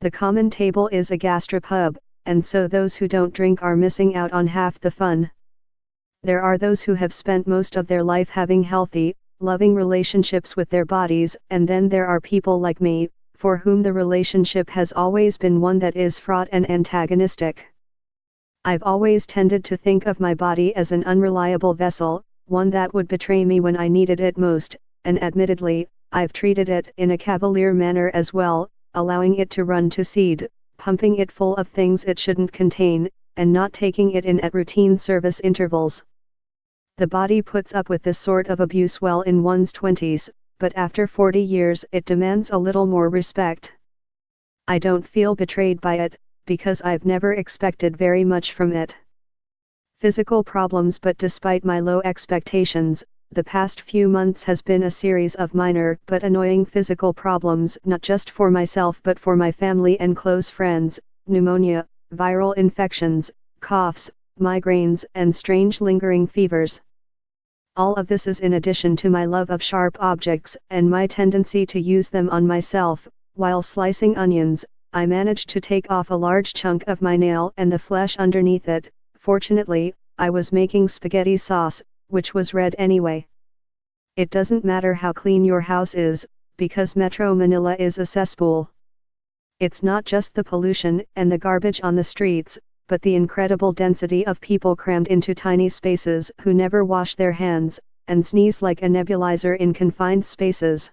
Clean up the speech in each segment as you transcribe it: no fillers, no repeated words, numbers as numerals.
The common table is a gastropub, and so those who don't drink are missing out on half the fun. There are those who have spent most of their life having healthy, loving relationships with their bodies, and then there are people like me, for whom the relationship has always been one that is fraught and antagonistic. I've always tended to think of my body as an unreliable vessel, one that would betray me when I needed it most, and admittedly, I've treated it in a cavalier manner as well, allowing it to run to seed, pumping it full of things it shouldn't contain, and not taking it in at routine service intervals. The body puts up with this sort of abuse well in one's 20s, but after 40 years it demands a little more respect. I don't feel betrayed by it, because I've never expected very much from it. Physical problems. But despite my low expectations, the past few months has been a series of minor but annoying physical problems, not just for myself but for my family and close friends: pneumonia, viral infections, coughs, migraines, and strange lingering fevers. All of this is in addition to my love of sharp objects and my tendency to use them on myself. While slicing onions, I managed to take off a large chunk of my nail and the flesh underneath it. Fortunately, I was making spaghetti sauce, which was red anyway. It doesn't matter how clean your house is, because Metro Manila is a cesspool. It's not just the pollution and the garbage on the streets, but the incredible density of people crammed into tiny spaces who never wash their hands, and sneeze like a nebulizer in confined spaces.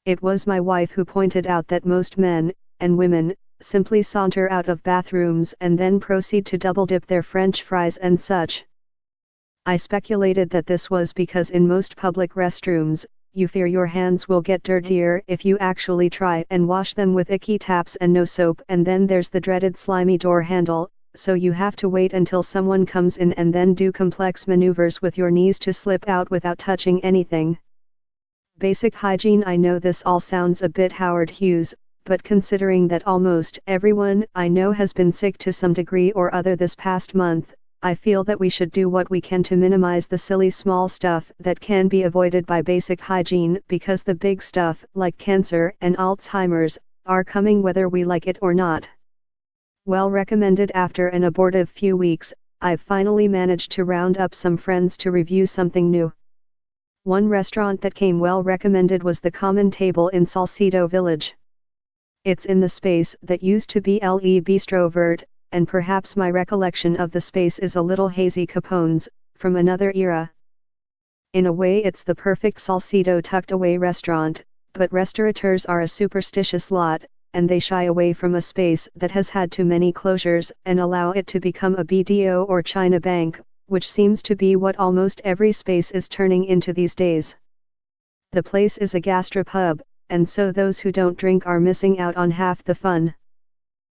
It was my wife who pointed out that most men, and women, simply saunter out of bathrooms and then proceed to double-dip their French fries and such. I speculated that this was because in most public restrooms, you fear your hands will get dirtier if you actually try and wash them with icky taps and no soap, and then there's the dreaded slimy door handle, so you have to wait until someone comes in and then do complex maneuvers with your knees to slip out without touching anything. Basic hygiene. I know this all sounds a bit Howard Hughes, but considering that almost everyone I know has been sick to some degree or other this past month, I feel that we should do what we can to minimize the silly small stuff that can be avoided by basic hygiene, because the big stuff, like cancer and Alzheimer's, are coming whether we like it or not. Well recommended. After an abortive few weeks, I've finally managed to round up some friends to review something new. One restaurant that came well recommended was the Common Table in Salcedo Village. It's in the space that used to be Le Bistro Vert, and perhaps my recollection of the space is a little hazy. Capone's, from another era. In a way it's the perfect Salcedo tucked away restaurant, but restaurateurs are a superstitious lot, and they shy away from a space that has had too many closures and allow it to become a BDO or China bank, which seems to be what almost every space is turning into these days. The place is a gastropub, and so those who don't drink are missing out on half the fun.